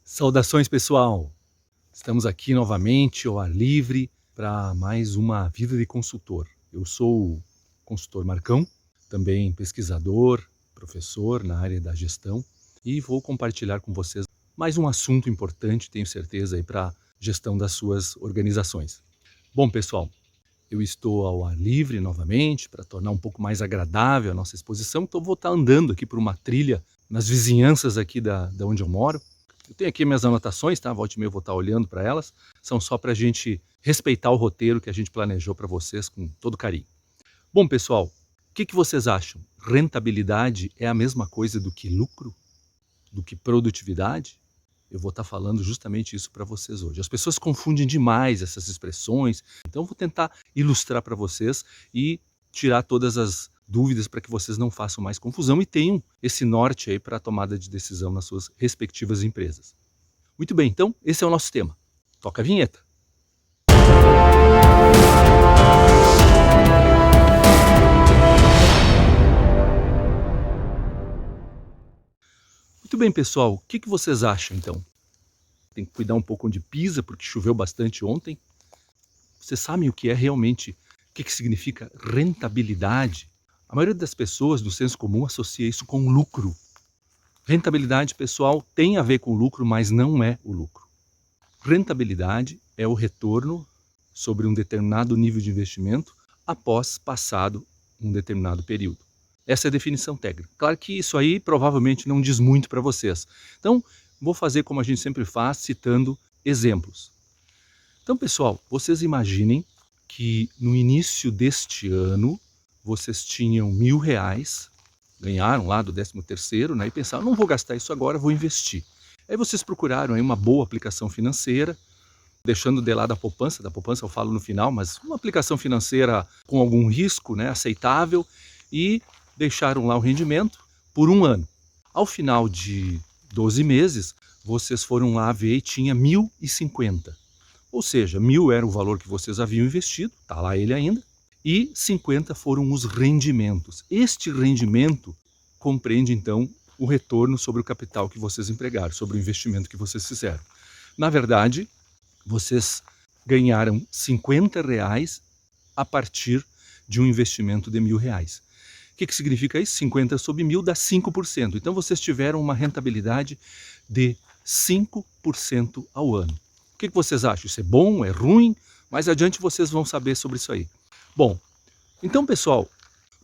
Saudações, pessoal! Estamos aqui novamente ao ar livre para mais uma vida de consultor. Eu sou o consultor Marcão, também pesquisador, professor na área da gestão e vou compartilhar com vocês mais um assunto importante, tenho certeza, para a gestão das suas organizações. Bom, pessoal, eu estou ao ar livre novamente para tornar um pouco mais agradável a nossa exposição, então vou estar andando aqui por uma trilha nas vizinhanças aqui da onde eu moro. Eu tenho aqui minhas anotações, tá? Volte e meia eu vou estar olhando para elas. São só para a gente respeitar o roteiro que a gente planejou para vocês com todo carinho. Bom, pessoal, o que vocês acham? Rentabilidade é a mesma coisa do que lucro? Do que produtividade? Eu vou estar falando justamente isso para vocês hoje. As pessoas confundem demais essas expressões, então eu vou tentar ilustrar para vocês e tirar todas as dúvidas para que vocês não façam mais confusão e tenham esse norte aí para a tomada de decisão nas suas respectivas empresas. Muito bem, então esse é o nosso tema. Toca a vinheta. Muito bem, pessoal, o que vocês acham então? Tem que cuidar um pouco onde pisa, porque choveu bastante ontem. Vocês sabem o que é realmente, o que significa rentabilidade? A maioria das pessoas, no senso comum, associa isso com lucro. Rentabilidade, pessoal, tem a ver com lucro, mas não é o lucro. Rentabilidade é o retorno sobre um determinado nível de investimento após passado um determinado período. Essa é a definição técnica. Claro que isso aí provavelmente não diz muito para vocês. Então, vou fazer como a gente sempre faz, citando exemplos. Então, pessoal, vocês imaginem que no início deste ano, vocês tinham R$1.000, ganharam lá do 13º, né, e pensaram, não vou gastar isso agora, vou investir. Aí vocês procuraram aí uma boa aplicação financeira, deixando de lado da poupança eu falo no final, mas uma aplicação financeira com algum risco, né, aceitável, e deixaram lá o rendimento por um ano. Ao final de 12 meses, vocês foram lá ver e tinha 1.050. Ou seja, 1.000 era o valor que vocês haviam investido, está lá ele ainda, e 50 foram os rendimentos. Este rendimento compreende, então, o retorno sobre o capital que vocês empregaram, sobre o investimento que vocês fizeram. Na verdade, vocês ganharam R$50 a partir de um investimento de R$1.000. O que significa isso? 50 sobre 1.000 dá 5%. Então, vocês tiveram uma rentabilidade de 5% ao ano. O que vocês acham? Isso é bom? É ruim? Mais adiante vocês vão saber sobre isso aí. Bom, então, pessoal,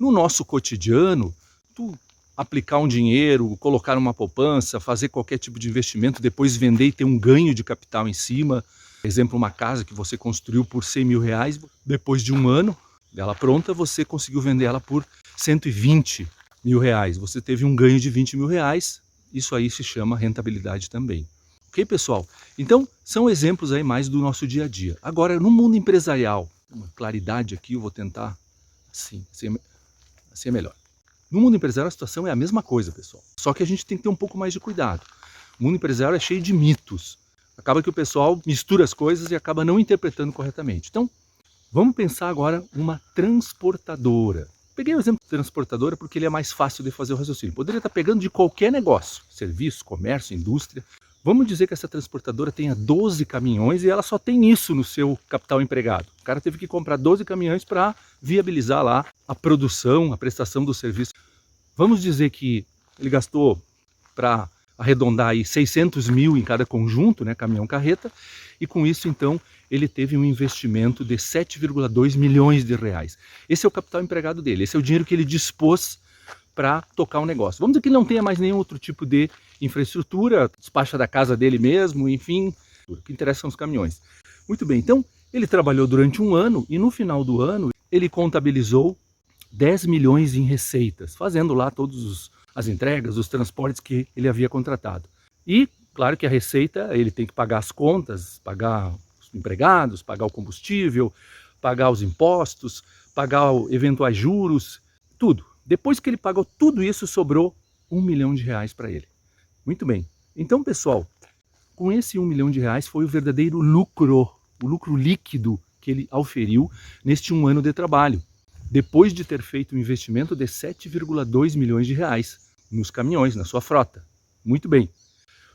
no nosso cotidiano, tu aplicar um dinheiro, colocar uma poupança, fazer qualquer tipo de investimento, depois vender e ter um ganho de capital em cima. Por exemplo, uma casa que você construiu por R$100.000, depois de um ano dela pronta, você conseguiu vender ela por R$120.000. Você teve um ganho de R$20.000, isso aí se chama rentabilidade também. Ok, pessoal? Então, são exemplos aí mais do nosso dia a dia. Agora, no mundo empresarial, uma claridade aqui, eu vou tentar assim é melhor. No mundo empresarial, a situação é a mesma coisa, pessoal. Só que a gente tem que ter um pouco mais de cuidado. O mundo empresarial é cheio de mitos. Acaba que o pessoal mistura as coisas e acaba não interpretando corretamente. Então, vamos pensar agora uma transportadora. Peguei o exemplo de transportadora porque ele é mais fácil de fazer o raciocínio. Poderia estar pegando de qualquer negócio, serviço, comércio, indústria. Vamos dizer que essa transportadora tenha 12 caminhões e ela só tem isso no seu capital empregado. O cara teve que comprar 12 caminhões para viabilizar lá a produção, a prestação do serviço. Vamos dizer que ele gastou, para arredondar aí, 600 mil em cada conjunto, né, caminhão-carreta, e com isso, então, ele teve um investimento de 7,2 milhões de reais. Esse é o capital empregado dele, esse é o dinheiro que ele dispôs para tocar o negócio. Vamos dizer que ele não tenha mais nenhum outro tipo de infraestrutura, despacha da casa dele mesmo, enfim, o que interessa são os caminhões. Muito bem, então ele trabalhou durante um ano e no final do ano ele contabilizou 10 milhões em receitas, fazendo lá todas as entregas, os transportes que ele havia contratado. E, claro que a receita, ele tem que pagar as contas, pagar os empregados, pagar o combustível, pagar os impostos, pagar eventuais juros, tudo. Depois que ele pagou tudo isso, sobrou R$1 milhão para ele. Muito bem. Então, pessoal, com esse R$1 milhão foi o verdadeiro lucro, o lucro líquido que ele auferiu neste um ano de trabalho, depois de ter feito um investimento de 7,2 milhões de reais nos caminhões, na sua frota. Muito bem.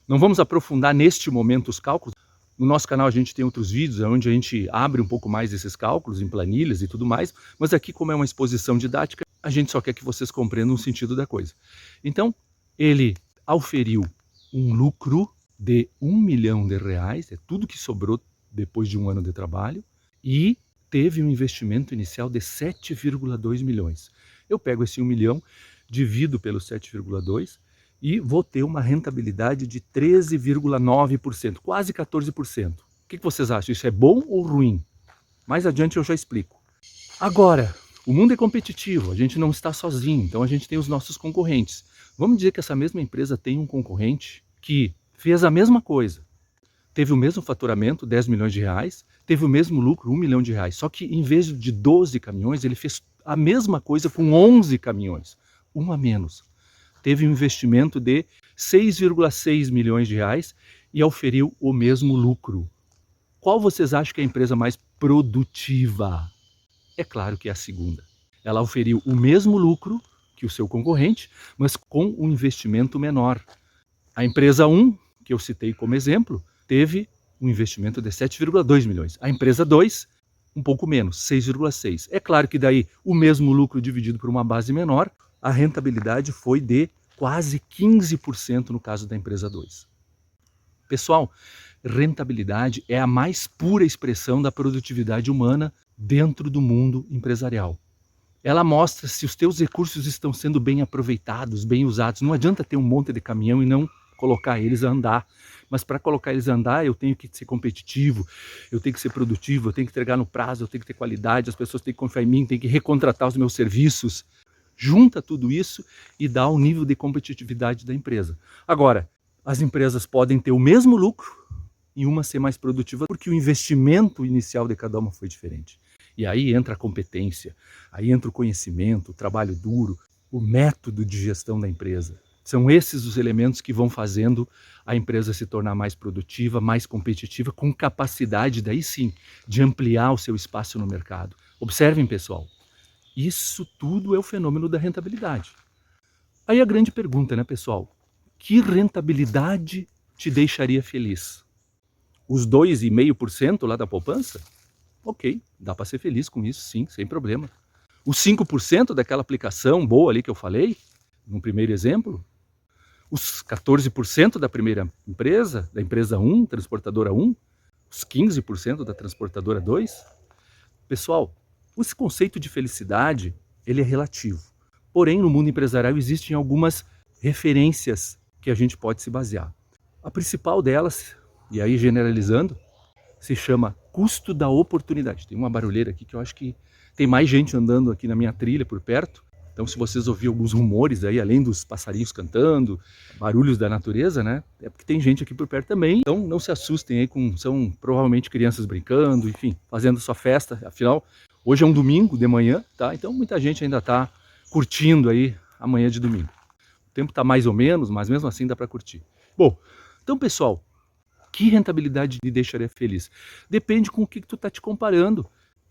Não vamos aprofundar neste momento os cálculos. No nosso canal a gente tem outros vídeos onde a gente abre um pouco mais esses cálculos em planilhas e tudo mais, mas aqui, como é uma exposição didática, a gente só quer que vocês compreendam o sentido da coisa. Então, ele auferiu um lucro de R$1 milhão, é tudo que sobrou depois de um ano de trabalho, e teve um investimento inicial de 7,2 milhões. Eu pego esse 1 milhão, divido pelo 7,2 e vou ter uma rentabilidade de 13,9%, quase 14%. O que vocês acham? Isso é bom ou ruim? Mais adiante eu já explico. Agora, o mundo é competitivo, a gente não está sozinho, então a gente tem os nossos concorrentes. Vamos dizer que essa mesma empresa tem um concorrente que fez a mesma coisa, teve o mesmo faturamento, 10 milhões de reais, teve o mesmo lucro, 1 milhão de reais, só que em vez de 12 caminhões, ele fez a mesma coisa com 11 caminhões, um a menos. Teve um investimento de 6,6 milhões de reais e auferiu o mesmo lucro. Qual vocês acham que é a empresa mais produtiva? É claro que é a segunda. Ela auferiu o mesmo lucro que o seu concorrente, mas com um investimento menor. A empresa 1, que eu citei como exemplo, teve um investimento de 7,2 milhões. A empresa 2, um pouco menos, 6,6. É claro que daí o mesmo lucro dividido por uma base menor, a rentabilidade foi de quase 15% no caso da empresa 2. Pessoal, rentabilidade é a mais pura expressão da produtividade humana dentro do mundo empresarial. Ela mostra se os teus recursos estão sendo bem aproveitados, bem usados. Não adianta ter um monte de caminhão e não colocar eles a andar. Mas para colocar eles a andar, eu tenho que ser competitivo, eu tenho que ser produtivo, eu tenho que entregar no prazo, eu tenho que ter qualidade, as pessoas têm que confiar em mim, têm que recontratar os meus serviços. Junta tudo isso e dá o nível de competitividade da empresa. Agora, as empresas podem ter o mesmo lucro e uma ser mais produtiva porque o investimento inicial de cada uma foi diferente. E aí entra a competência, aí entra o conhecimento, o trabalho duro, o método de gestão da empresa. São esses os elementos que vão fazendo a empresa se tornar mais produtiva, mais competitiva, com capacidade, daí sim, de ampliar o seu espaço no mercado. Observem, pessoal, isso tudo é o fenômeno da rentabilidade. Aí a grande pergunta, né, pessoal? Que rentabilidade te deixaria feliz? Os 2,5% lá da poupança? Ok, dá para ser feliz com isso, sim, sem problema. Os 5% daquela aplicação boa ali que eu falei, no primeiro exemplo, os 14% da primeira empresa, da empresa 1, transportadora 1, os 15% da transportadora 2. Pessoal, esse conceito de felicidade, ele é relativo. Porém, no mundo empresarial existem algumas referências que a gente pode se basear. A principal delas, e aí generalizando, se chama custo da oportunidade. Tem uma barulheira aqui que eu acho que tem mais gente andando aqui na minha trilha por perto. Então, se vocês ouvirem alguns rumores aí, além dos passarinhos cantando, barulhos da natureza, né? É porque tem gente aqui por perto também. Então, não se assustem aí, são provavelmente crianças brincando, enfim, fazendo sua festa. Afinal, hoje é um domingo de manhã, tá? Então, muita gente ainda está curtindo aí a manhã de domingo. O tempo está mais ou menos, mas mesmo assim dá para curtir. Bom, então, pessoal, que rentabilidade te deixaria feliz? Depende com o que tu está te comparando.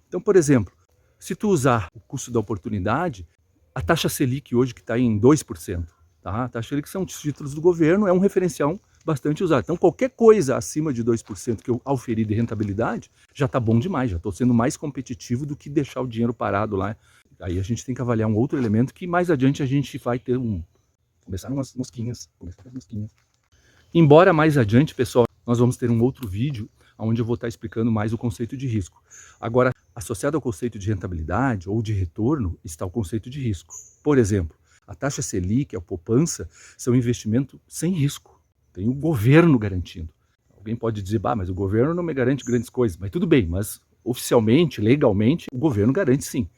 Então, por exemplo, se tu usar o custo da oportunidade, a taxa Selic hoje que está em 2%, tá? A taxa Selic são títulos do governo, é um referencial bastante usado. Então qualquer coisa acima de 2% que eu auferir de rentabilidade, já está bom demais, já estou sendo mais competitivo do que deixar o dinheiro parado lá. Aí a gente tem que avaliar um outro elemento que mais adiante a gente vai ter começar umas mosquinhas. Embora mais adiante, pessoal, nós vamos ter um outro vídeo onde eu vou estar explicando mais o conceito de risco. Agora, associado ao conceito de rentabilidade ou de retorno, está o conceito de risco. Por exemplo, a taxa Selic, a poupança, são um investimento sem risco. Tem o governo garantindo. Alguém pode dizer, mas o governo não me garante grandes coisas. Mas tudo bem, mas oficialmente, legalmente, o governo garante sim.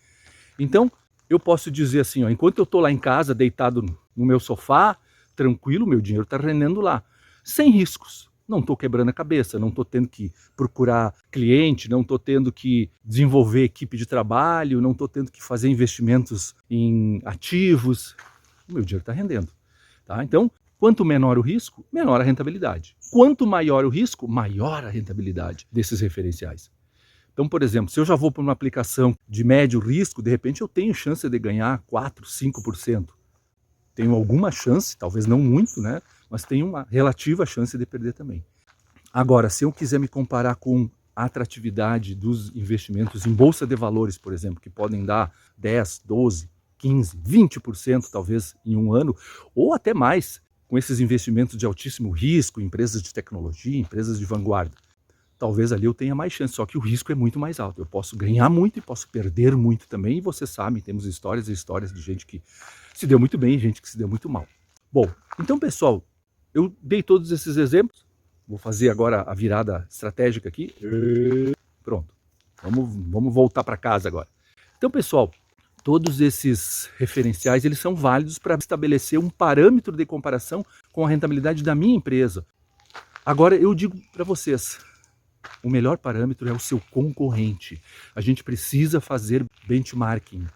Então, eu posso dizer assim, enquanto eu estou lá em casa, deitado no meu sofá, tranquilo, meu dinheiro está rendendo lá, sem riscos. Não estou quebrando a cabeça, não estou tendo que procurar cliente, não estou tendo que desenvolver equipe de trabalho, não estou tendo que fazer investimentos em ativos. O meu dinheiro está rendendo. Tá? Então, quanto menor o risco, menor a rentabilidade. Quanto maior o risco, maior a rentabilidade desses referenciais. Então, por exemplo, se eu já vou para uma aplicação de médio risco, de repente eu tenho chance de ganhar 4%, 5%. Tenho alguma chance, talvez não muito, né? mas tem uma relativa chance de perder também. Agora, se eu quiser me comparar com a atratividade dos investimentos em bolsa de valores, por exemplo, que podem dar 10, 12, 15, 20% talvez em um ano, ou até mais, com esses investimentos de altíssimo risco, empresas de tecnologia, empresas de vanguarda, talvez ali eu tenha mais chance, só que o risco é muito mais alto. Eu posso ganhar muito e posso perder muito também, e você sabe, temos histórias e histórias de gente que se deu muito bem e gente que se deu muito mal. Bom, então pessoal, eu dei todos esses exemplos, vou fazer agora a virada estratégica aqui. Pronto, vamos voltar para casa agora. Então pessoal, todos esses referenciais eles são válidos para estabelecer um parâmetro de comparação com a rentabilidade da minha empresa. Agora eu digo para vocês, o melhor parâmetro é o seu concorrente. A gente precisa fazer benchmarking.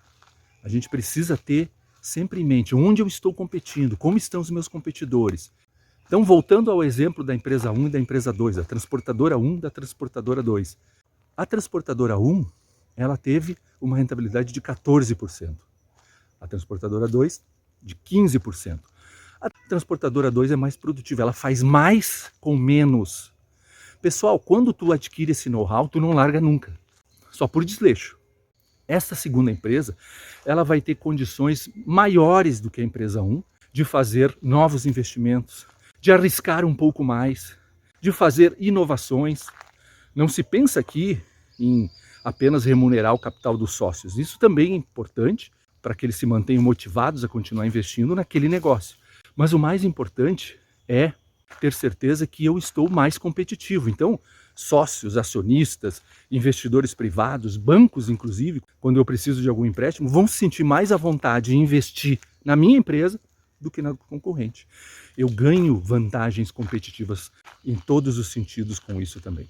A gente precisa ter sempre em mente onde eu estou competindo, como estão os meus competidores. Então, voltando ao exemplo da empresa 1 e da empresa 2, da transportadora 1 e da transportadora 2. A transportadora 1, ela teve uma rentabilidade de 14%. A transportadora 2, de 15%. A transportadora 2 é mais produtiva, ela faz mais com menos. Pessoal, quando tu adquire esse know-how, tu não larga nunca, só por desleixo. Essa segunda empresa, ela vai ter condições maiores do que a empresa 1 de fazer novos investimentos, de arriscar um pouco mais, de fazer inovações. Não se pensa aqui em apenas remunerar o capital dos sócios. Isso também é importante para que eles se mantenham motivados a continuar investindo naquele negócio. Mas o mais importante é ter certeza que eu estou mais competitivo. Então, sócios, acionistas, investidores privados, bancos inclusive, quando eu preciso de algum empréstimo, vão se sentir mais à vontade em investir na minha empresa do que na concorrente. Eu ganho vantagens competitivas em todos os sentidos com isso também.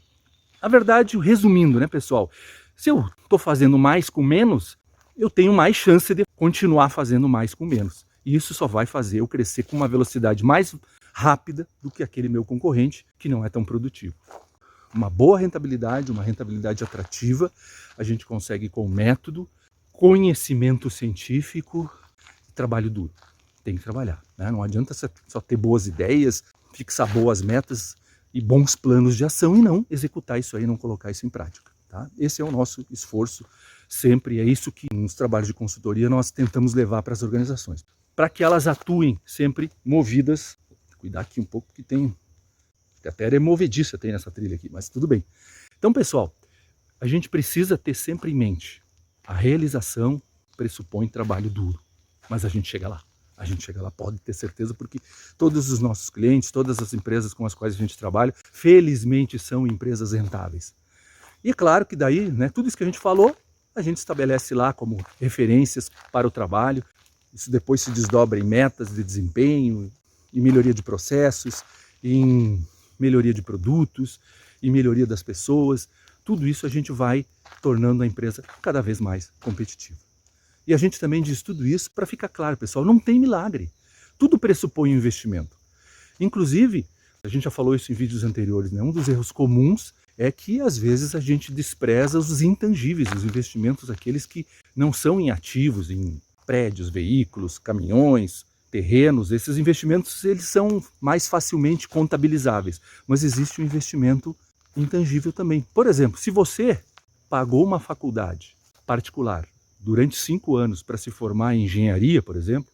Na verdade, resumindo, né, pessoal, se eu estou fazendo mais com menos, eu tenho mais chance de continuar fazendo mais com menos. E isso só vai fazer eu crescer com uma velocidade mais rápida do que aquele meu concorrente que não é tão produtivo. Uma boa rentabilidade, uma rentabilidade atrativa, a gente consegue com método, conhecimento científico e trabalho duro. Tem que trabalhar, né? Não adianta só ter boas ideias, fixar boas metas e bons planos de ação e não executar isso aí, não colocar isso em prática. Tá? Esse é o nosso esforço sempre, é isso que nos trabalhos de consultoria nós tentamos levar para as organizações, para que elas atuem sempre movidas. Vou cuidar aqui um pouco que tem até é movediça tem nessa trilha aqui, mas tudo bem. Então pessoal, a gente precisa ter sempre em mente, a realização pressupõe trabalho duro, mas a gente chega lá. A gente chega lá, pode ter certeza, porque todos os nossos clientes, todas as empresas com as quais a gente trabalha, felizmente são empresas rentáveis. E é claro que daí, né, tudo isso que a gente falou, a gente estabelece lá como referências para o trabalho. Isso depois se desdobra em metas de desempenho, em melhoria de processos, em melhoria de produtos, em melhoria das pessoas. Tudo isso a gente vai tornando a empresa cada vez mais competitiva. E a gente também diz tudo isso para ficar claro, pessoal, não tem milagre. Tudo pressupõe um investimento. Inclusive, a gente já falou isso em vídeos anteriores, né? Um dos erros comuns é que às vezes a gente despreza os intangíveis, os investimentos, aqueles que não são em ativos, em prédios, veículos, caminhões, terrenos. Esses investimentos eles são mais facilmente contabilizáveis, mas existe um investimento intangível também. Por exemplo, se você pagou uma faculdade particular durante 5 anos para se formar em engenharia, por exemplo,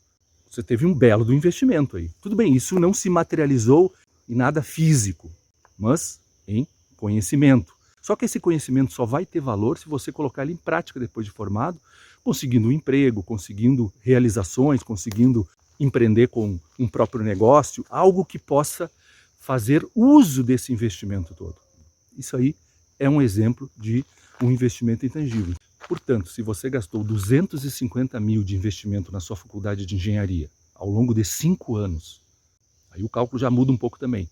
você teve um belo do investimento aí. Tudo bem, isso não se materializou em nada físico, mas em conhecimento. Só que esse conhecimento só vai ter valor se você colocar ele em prática depois de formado, conseguindo um emprego, conseguindo realizações, conseguindo empreender com um próprio negócio, algo que possa fazer uso desse investimento todo. Isso aí é um exemplo de um investimento intangível. Portanto, se você gastou 250 mil de investimento na sua faculdade de engenharia ao longo de 5 anos, aí o cálculo já muda um pouco também.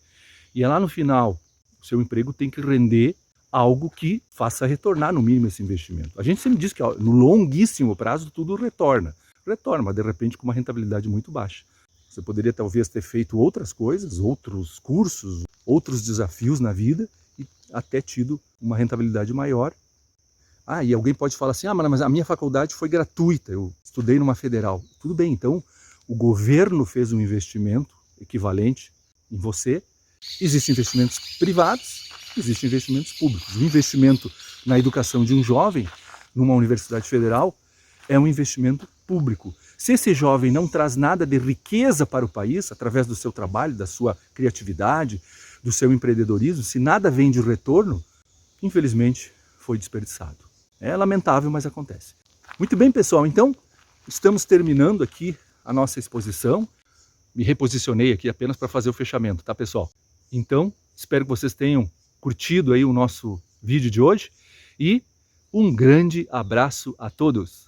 E é lá no final, o seu emprego tem que render algo que faça retornar no mínimo esse investimento. A gente sempre diz que no longuíssimo prazo tudo retorna, mas de repente com uma rentabilidade muito baixa. Você poderia talvez ter feito outras coisas, outros cursos, outros desafios na vida e até tido uma rentabilidade maior. E alguém pode falar assim, mas a minha faculdade foi gratuita, eu estudei numa federal. Tudo bem, então o governo fez um investimento equivalente em você. Existem investimentos privados, existem investimentos públicos. O investimento na educação de um jovem, numa universidade federal, é um investimento público. Se esse jovem não traz nada de riqueza para o país, através do seu trabalho, da sua criatividade, do seu empreendedorismo, se nada vem de retorno, infelizmente foi desperdiçado. É lamentável, mas acontece. Muito bem, pessoal, então estamos terminando aqui a nossa exposição. Me reposicionei aqui apenas para fazer o fechamento, tá, pessoal? Então, espero que vocês tenham curtido aí o nosso vídeo de hoje e um grande abraço a todos!